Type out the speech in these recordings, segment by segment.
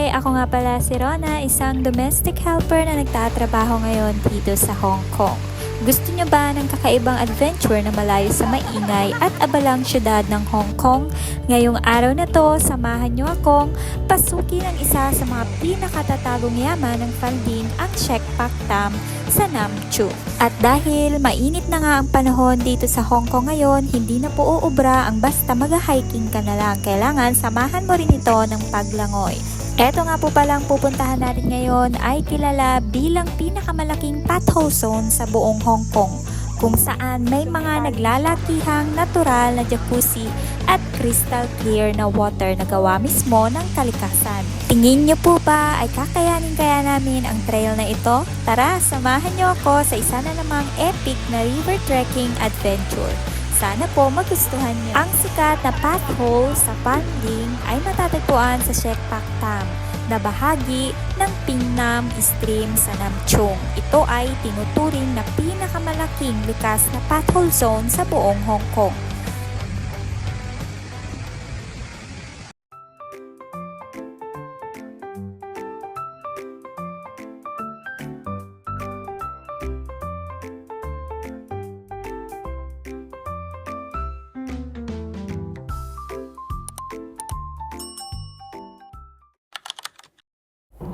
Hi! Ako nga pala si Rona, isang domestic helper na nagtatrabaho ngayon dito sa Hong Kong. Gusto niyo ba ng kakaibang adventure na malayo sa maingay at abalang syudad ng Hong Kong? Ngayong araw na to, samahan niyo akong pasukin ang isa sa mga pinakatatagong yaman ng Falding, ang Shek Pak Tam sa Nam Chu. At dahil mainit na nga ang panahon dito sa Hong Kong ngayon, hindi na po uubra ang basta mag-hiking ka na lang. Kailangan samahan mo rin ito ng paglangoy. Eto nga po palang pupuntahan natin ngayon ay kilala bilang pinakamalaking pothole zone sa buong Hong Kong, kung saan may mga naglalakihang natural na jacuzzi at crystal clear na water na gawa mismo ng kalikasan. Tingin niyo po ba ay kakayanin kaya namin ang trail na ito? Tara, samahan niyo ako sa isa na namang epic na river trekking adventure. Sana po magustuhan niyo. Ang sikat na pothole sa Falding ay matatagpuan sa Shek Pak Tam na bahagi ng Pingnam Stream sa Nam Chung. Ito ay tinuturing na pinakamalaking likas na pothole zone sa buong Hong Kong.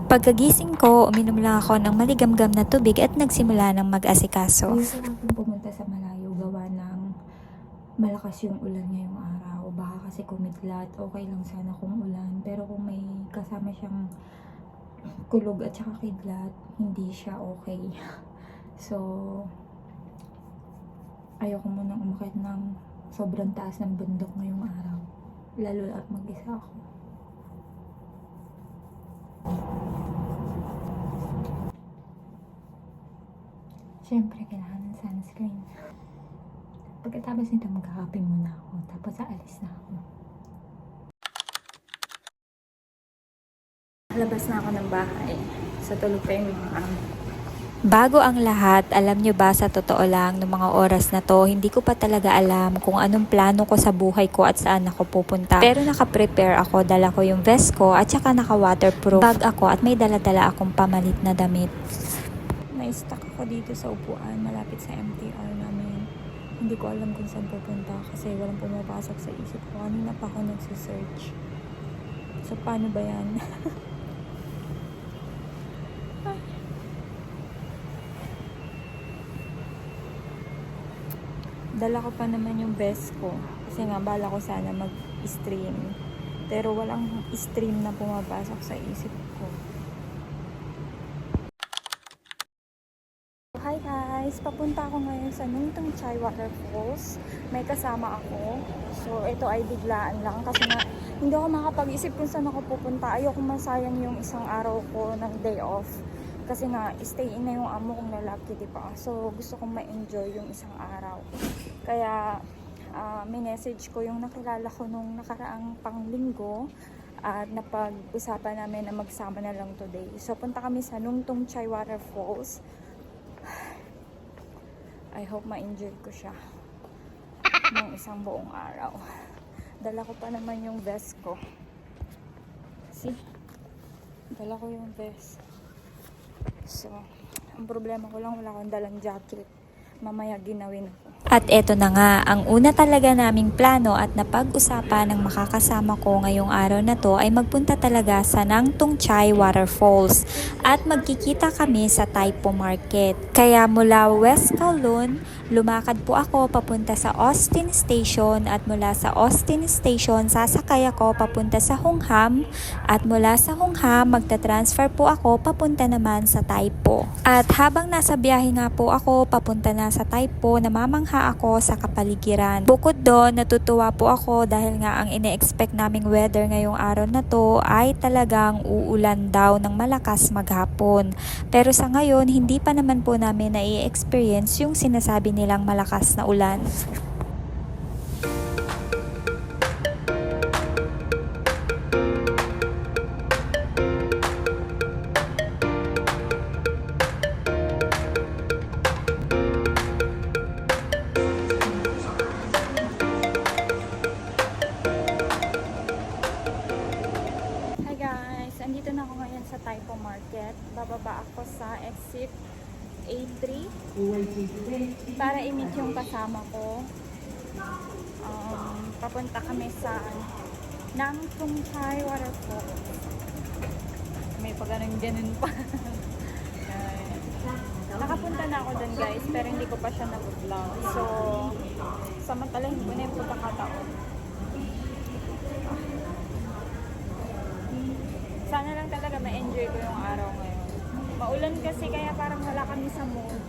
Pagkagising ko, uminom lang ako ng maligamgam na tubig at nagsimula ng mag-asikaso. Gusto natin pumunta sa malayo gawa ng malakas yung ulan ngayong araw. Baka kasi kumidlat, okay lang sana kung ulan. Pero kung may kasama siyang kulog at saka kidlat, hindi siya okay. So, ayoko munang umakit ng sobrang taas ng bundok ngayong araw. Lalo at mag-isa ako. Siyempre, kailangan ng sunscreen. Pagkatapos nito, magkakape muna ako. Tapos, aalis na ako. Labas na ako ng bahay. Sa tulog pa yung mga Bago ang lahat, alam nyo ba sa totoo lang, noong mga oras na to, hindi ko pa talaga alam kung anong plano ko sa buhay ko at saan ako pupunta. Pero naka-prepare ako, dala ko yung vest ko at saka naka-waterproof bag ako at may dala-dala akong pamalit na damit. Na-stuck ako dito sa upuan, malapit sa MTR namin. Hindi ko alam kung saan pupunta kasi walang pumapasok sa isip ko. Kanina pa ako nagsisearch. So, paano ba yan? Dala ko pa naman yung vest ko. Kasi nga, bala ko sana mag-stream. Pero walang stream na pumapasok sa isip ko. Hi guys! Papunta ako ngayon sa Nung Tung Chai Waterfalls. May kasama ako. So, ito ay biglaan lang. Kasi nga, hindi ako makapag-isip kung saan ako pupunta. Ayoko masayang yung isang araw ko ng day off. Kasi nga, stay in na yung amo kong lalaki, diba? So, gusto kong ma-enjoy yung isang araw. Kaya, minessage ko yung nakilala ko nung nakaraang panglinggo at napag-usapan namin na magsama na lang today. So, punta kami sa Nung Tung Chai Waterfalls. I hope ma-enjoy ko siya ng isang buong araw. Dala ko pa naman yung vest ko. See? Dala ko yung vest. So, ang problema ko lang, wala akong dalang jacket. Mamaya ginawin ako. At eto na nga, ang una talaga naming plano at napag-usapan ng makakasama ko ngayong araw na to ay magpunta talaga sa Nang Tung Chai Waterfalls at magkikita kami sa Tai Po Market. Kaya mula West Kowloon, lumakad po ako papunta sa Austin Station at mula sa Austin Station sasakay ako papunta sa Hung Hom at mula sa Hung Hom magta-transfer po ako papunta naman sa Tai Po. At habang nasa biyahe nga po ako papunta na sa Tai Po, namamangha ako sa kapaligiran. Bukod doon, natutuwa po ako dahil nga ang ine-expect naming weather ngayong araw na to ay talagang uulan daw ng malakas maghapon. Pero sa ngayon, hindi pa naman po namin na-i-experience yung sinasabi nilang malakas na ulan. andito na ako ngayon sa Taipo Market. Bababa ako sa exit A3 para i-meet yung kasama ko. Papunta kami sa Nang Tung Chai Waterfall. May pag-ganun pa. Nakapunta na ako dun guys, pero hindi ko pa siya na-vlog. So, samantala hindi ko na yung pagkakataon. Sana lang talaga ma-enjoy ko yung araw ngayon. Maulan kasi kaya parang wala kami sa mood.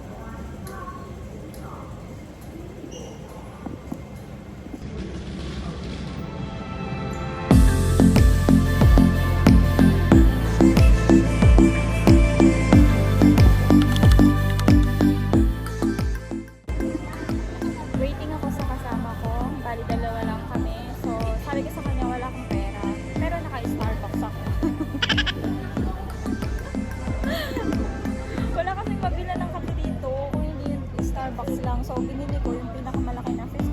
Waiting ako sa kasama ko. Bali dalawa lang kami. So, sabi ko sa kanya wala akong pera. Pero naka-Starbucks ako. Wala kasing mabila ng kape dito kung hindi yung Starbucks lang. So, binili ko yung pinakamalaki na $50.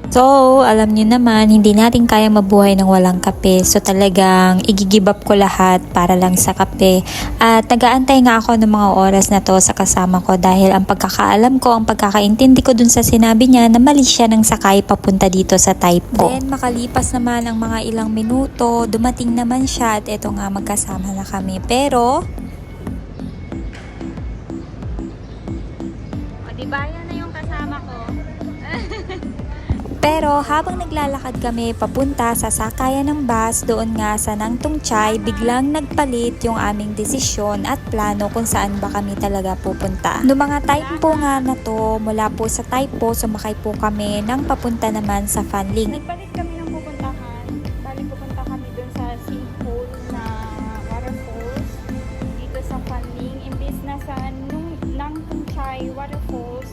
So, alam niyo naman, hindi natin kaya mabuhay ng walang kape. So, talagang i-give up ko lahat para lang sa kape. At nag-aantay nga ako ng mga oras na to sa kasama ko dahil ang pagkakaalam ko, ang pagkakaintindi ko dun sa sinabi niya na mali siya ng sakay papunta dito sa Taipo. Then, makalipas naman ang mga ilang minuto, dumating naman siya at eto nga magkasama na kami. Pero, Diba yan na yung kasama ko? Pero habang naglalakad kami papunta sa sakayan ng bus doon nga sa Nang Tung Chai, biglang nagpalit yung aming desisyon at plano kung saan ba kami talaga pupunta. Noong mga time po nga na to, mula po sa Taipo, sumakay po kami ng papunta naman sa Fanling. Nagpalit kami ng pupuntahan. Bali pupunta kami dun sa sinkhole na waterfalls dito sa Fanling. Imbis na sa Nang Tung Chai Waterfalls,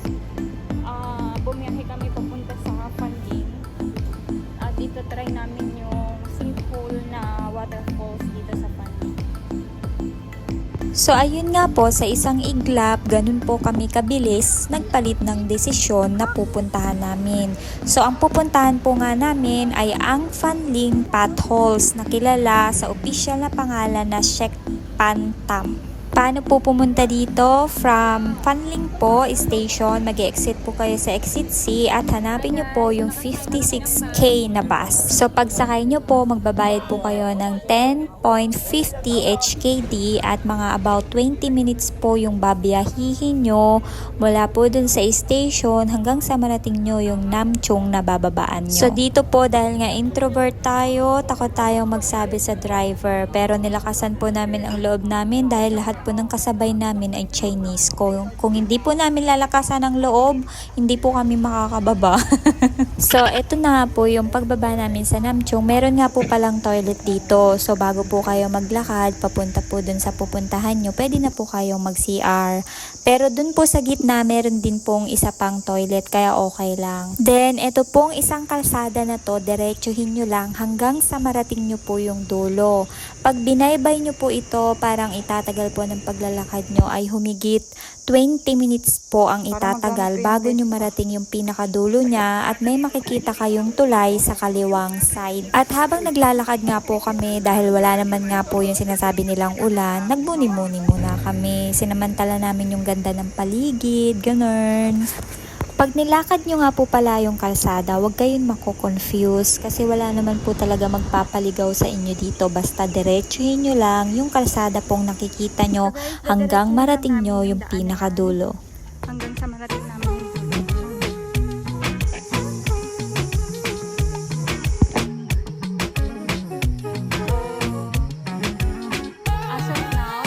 bumiyahe kami papunta sa Fanling. Dito try namin yung sinkhole na waterfalls dito sa Fanling. So ayun nga po, sa isang iglap, ganun po kami kabilis nagpalit ng desisyon na pupuntahan namin. So ang pupuntahan po nga namin ay ang Fanling Potholes na kilala sa official na pangalan na Shek Pan Tam. Paano po pumunta dito? From Fanling po station, mag-exit po kayo sa exit C at hanapin nyo po yung 56K na bus. So pagsakay nyo po, magbabayad po kayo ng 10.50 HKD at mga about 20 minutes po yung babiyahihin nyo mula po dun sa station hanggang sa marating nyo yung Namchung na bababaan nyo. So dito po, dahil nga introvert tayo, takot tayong magsabi sa driver, pero nilakasan po namin ang loob namin dahil lahat po ng kasabay namin ay Chinese. Kung hindi po namin lalakasan ang loob, hindi po kami makakababa. So, eto na po yung pagbaba namin sa Namchung. Meron nga po palang toilet dito. So, bago po kayo maglakad, papunta po dun sa pupuntahan nyo, pwede na po kayong mag-CR. Pero dun po sa gitna, meron din pong isa pang toilet, kaya okay lang. Then, eto pong isang kalsada na to, diretsuhin nyo lang hanggang sa marating nyo po yung dulo. Pag binaybay nyo po ito, parang itatagal po ng paglalakad nyo ay humigit 20 minutes po ang itatagal bago nyo marating yung pinakadulo niya at may makikita kayong tulay sa kaliwang side. At habang naglalakad nga po kami, dahil wala naman nga po yung sinasabi nilang ulan, nagmuni-muni muna kami. Sinamantala namin yung ganda ng paligid, ganun. Pag nilakad nyo nga po pala yung kalsada, huwag kayong mako-confuse kasi wala naman po talaga magpapaligaw sa inyo dito. Basta diretsuhin nyo lang yung kalsada pong nakikita nyo hanggang marating nyo yung pinakadulo. Hanggang sa marating namin yung dulo. As of now,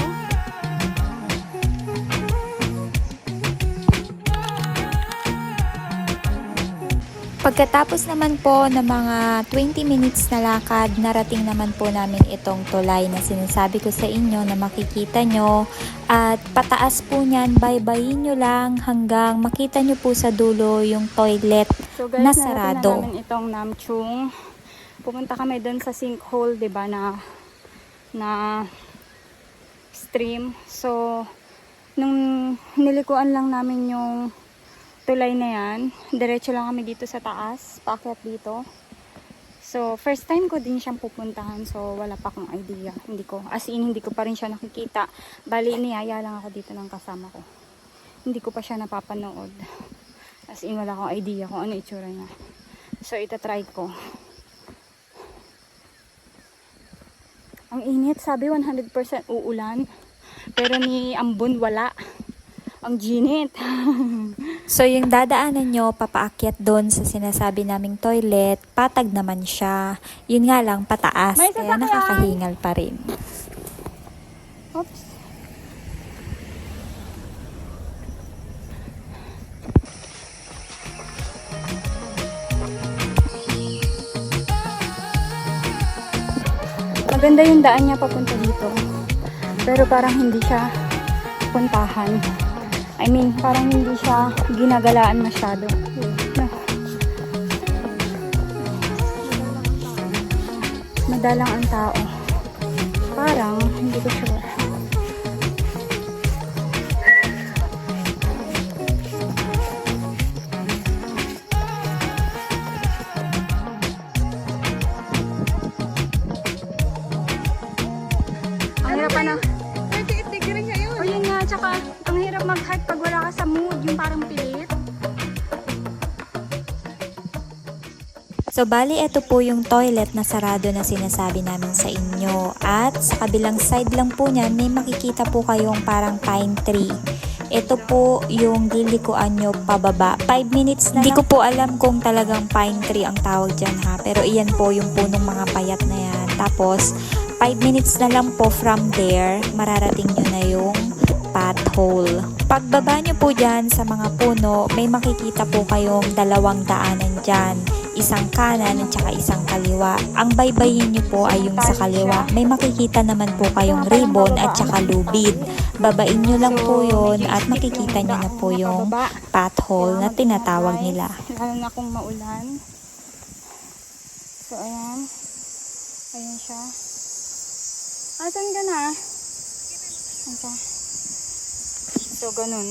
Pagkatapos naman po ng mga 20 minutes na lakad, narating naman po namin itong tulay na sinasabi ko sa inyo na makikita nyo. At pataas po niyan, baybayin nyo lang hanggang makita nyo po sa dulo yung toilet so guys, na narating sarado. na namin itong Namchung. Pumunta kami doon sa sinkhole, 'di ba, na stream. So nung nilikuan lang namin yung tulay na yan, diretso lang kami dito sa taas, paakyat dito. So, first time ko din siyang pupuntahan. So, wala pa akong idea. Hindi ko pa rin siya nakikita. Bali, niyaya lang ako dito ng kasama ko. Hindi ko pa siya napapanood. As in, wala akong idea kung ano itsura niya. So, itatry ko. Ang init, sabi 100% uulan. Pero ni Ambon, wala. Ang ginit. So yung dadaanan nyo, papaakyat doon sa sinasabi naming toilet, patag naman siya. Yun nga lang, pataas, May kaya sasakyan! nakakahingal pa rin. Oops. Maganda yung daan niya papunta dito. Pero parang hindi siya puntahan. I mean, parang hindi siya ginagalaan masyado. Madalang ang tao. Parang, hindi ko sure. Ang hirap pa na. O yun nga, tsaka ang hirap mag-hike pag wala ka sa mood, yung parang pilit. So bali, ito po yung toilet na sarado na sinasabi namin sa inyo. At sa kabilang side lang po niyan, may makikita po kayong parang pine tree. Ito po yung lilikuan nyo pababa. 5 minutes na. Hindi ko po alam kung talagang pine tree ang tawag dyan ha. Pero iyan po yung punong mga payat na yan. Tapos, 5 minutes na lang po from there, mararating nyo na yung pothole. Pagbaba nyo po dyan sa mga puno, may makikita po kayong dalawang daanan dyan. Isang kanan at saka isang kaliwa. Ang baybayin nyo po ay yung sa kaliwa. May makikita naman po kayong ribbon at saka lubid. Babain nyo lang po yun at makikita nyo na po yung pothole na tinatawag nila. Lalo na kung maulan. So, ayan. Ayan siya. Asan ka na? Ayan. So, ganun.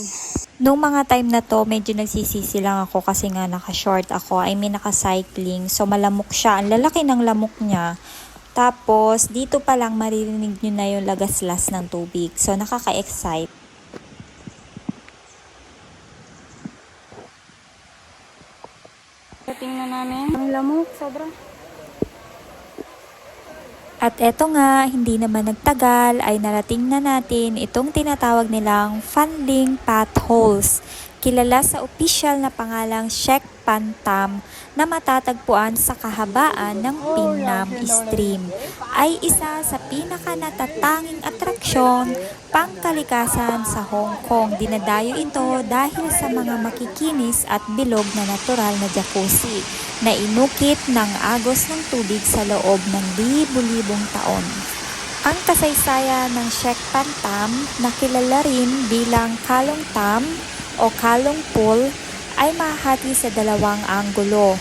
Nung mga time na to, medyo nagsisisi lang ako kasi nga naka-short ako. I mean, naka-cycling. So, malamok siya. Ang lalaki ng lamok niya. Tapos, dito pa lang maririnig nyo na yung lagaslas ng tubig. So, nakaka-excite. Tingnan namin. Ang lamok, sobra. At eto nga, hindi naman nagtagal ay narating na natin itong tinatawag nilang Fanling Potholes. Kilala sa opisyal na pangalang Shek Pantam na matatagpuan sa kahabaan ng Pingnam Stream. Ay isa sa pinakanatatanging atraksyon pangkalikasan sa Hong Kong. Dinadayo ito dahil sa mga makikinis at bilog na natural na jacuzzi na inukit ng agos ng tubig sa loob ng libu-libong taon. Ang kasaysayan ng Shek Pantam na kilala rin bilang Kalong Tam o Kalong Pool ay mahati sa dalawang anggulo.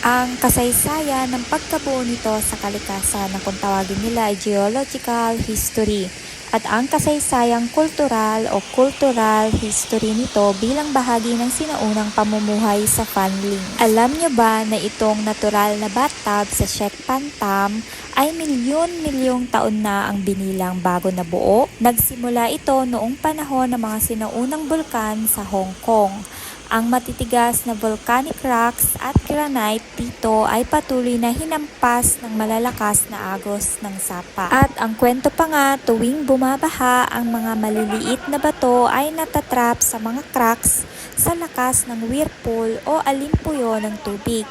Ang kasaysayan ng pagkabuo nito sa kalikasan na kung tawagin nila ay geological history at ang kasaysayang kultural o cultural history nito bilang bahagi ng sinaunang pamumuhay sa Fanling. Alam nyo ba na itong natural na bathtub sa Shek Pantam ay milyon-milyong taon na ang binilang bago nabuo? Nagsimula ito noong panahon ng mga sinaunang bulkan sa Hong Kong. Ang matitigas na volcanic rocks at granite dito ay patuloy na hinampas ng malalakas na agos ng sapa. At ang kwento pa nga, tuwing bumabaha, ang mga maliliit na bato ay natatrap sa mga cracks sa lakas ng whirlpool o alimpuyo ng tubig.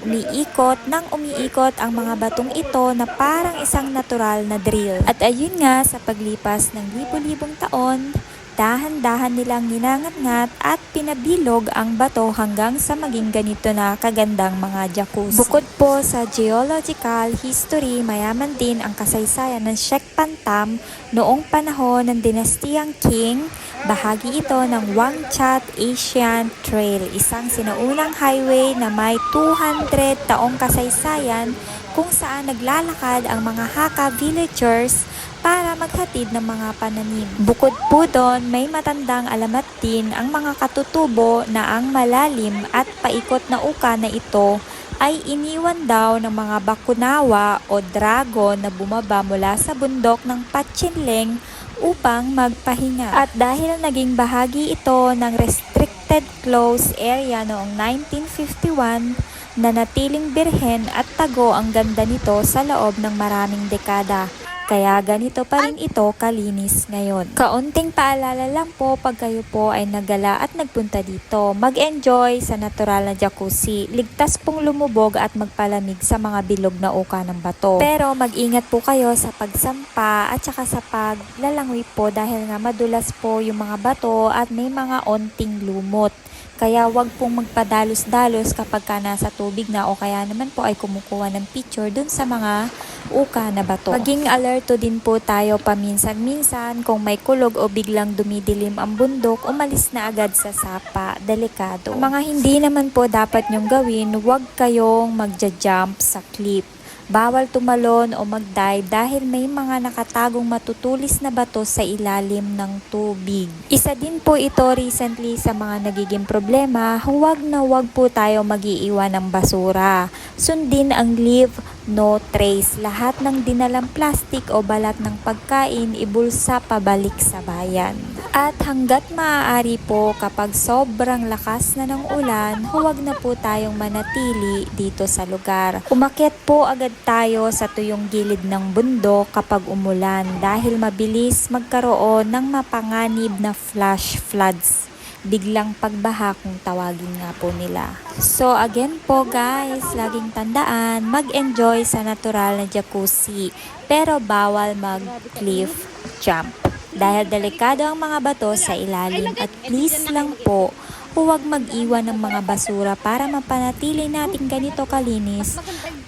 Umiikot ang mga batong ito na parang isang natural na drill. At ayun nga, sa paglipas ng libo-libong taon, dahan-dahan nilang ninangat-ngat at pinabilog ang bato hanggang sa maging ganito na kagandang mga jacuzzi. Bukod po sa geological history, mayaman din ang kasaysayan ng Shek Pantam noong panahon ng dinastiyang Qing. Bahagi ito ng Wangchat Asian Trail, isang sinaunang highway na may 200 taong kasaysayan kung saan naglalakad ang mga Hakka villagers para maghatid ng mga pananim. Bukod po doon, may matandang alamat din ang mga katutubo na ang malalim at paikot na uka na ito ay iniwan daw ng mga bakunawa o dragon na bumaba mula sa bundok ng Patchinleng upang magpahinga. At dahil naging bahagi ito ng restricted closed area noong 1951, nanatiling birhen at tago ang ganda nito sa loob ng maraming dekada. Kaya ganito pa rin ito kalinis ngayon. Kaunting paalala lang po pag kayo po ay nagala at nagpunta dito. Mag-enjoy sa natural na jacuzzi. Ligtas pong lumubog at magpalamig sa mga bilog na uka ng bato. Pero mag-ingat po kayo sa pagsampa at saka sa paglalangwi po dahil nga madulas po yung mga bato at may mga onting lumot. Kaya wag pong magpadalos-dalos kapag ka nasa tubig na o kaya naman po ay kumukuha ng picture dun sa mga uka na bato. Maging alerto din po tayo paminsan-minsan kung may kulog o biglang dumidilim ang bundok, umalis na agad sa sapa. Delikado. Ang mga hindi naman po dapat nyong gawin, wag kayong magja-jump sa cliff. Bawal tumalon o mag-dive dahil may mga nakatagong matutulis na bato sa ilalim ng tubig. Isa din po ito recently sa mga nagiging problema, huwag na huwag po tayo mag-iiwan ng basura. Sundin ang leave no trace. Lahat ng dinalang plastic o balat ng pagkain ibulsa pabalik sa bayan. At hanggat maaari po kapag sobrang lakas na ng ulan, huwag na po tayong manatili dito sa lugar. Umakyat po agad tayo sa tuyong gilid ng bundok kapag umulan dahil mabilis magkaroon ng mapanganib na flash floods. Biglang pagbaha kung tawagin nga po nila. So again po guys, laging tandaan, mag-enjoy sa natural na jacuzzi. Pero bawal mag-cliff jump. Dahil delikado ang mga bato sa ilalim at please lang po, huwag mag-iwan ng mga basura para mapanatili natin ganito kalinis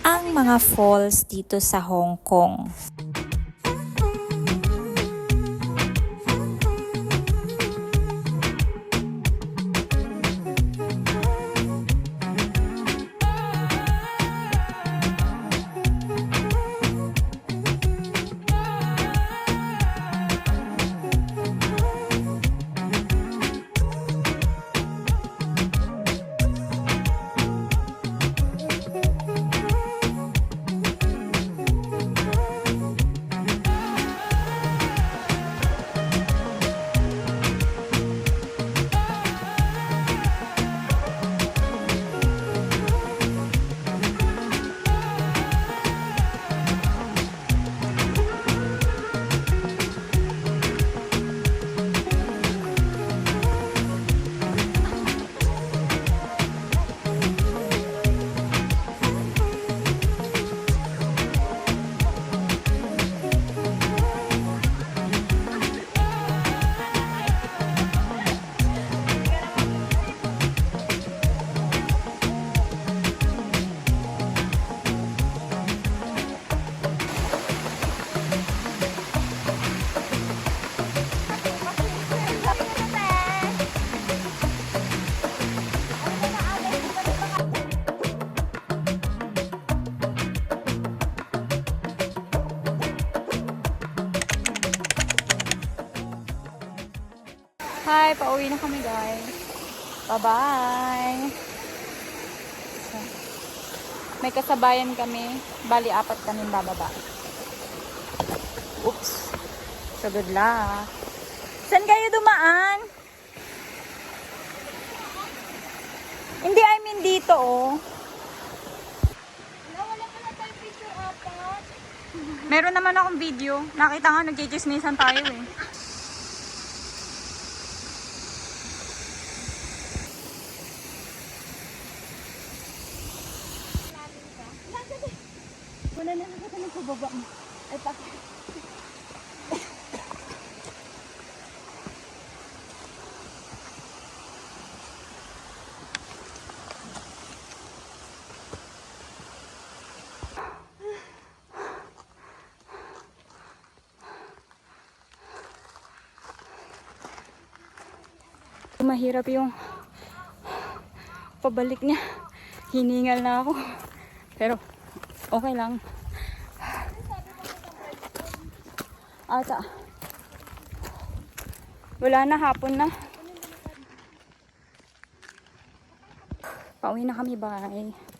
ang mga falls dito sa Hong Kong. Hi, pauwi na kami guys. Bye-bye. So, may kasabayan kami. Bali, 4 kami bababa. Oops. So, good luck. Saan kayo dumaan? Hindi, I mean dito, oh. Wala ka na tayo picture, apat. Meron naman akong video. Nakita nga, nag-chismisan tayo, eh. Wala na nakita ng pababa mo. Ay, pakit. Mahirap yung pabalik niya. Hiningal na ako. Pero, okay lang. Ata. Wala na, hapon na. Pauwi na kami, bye.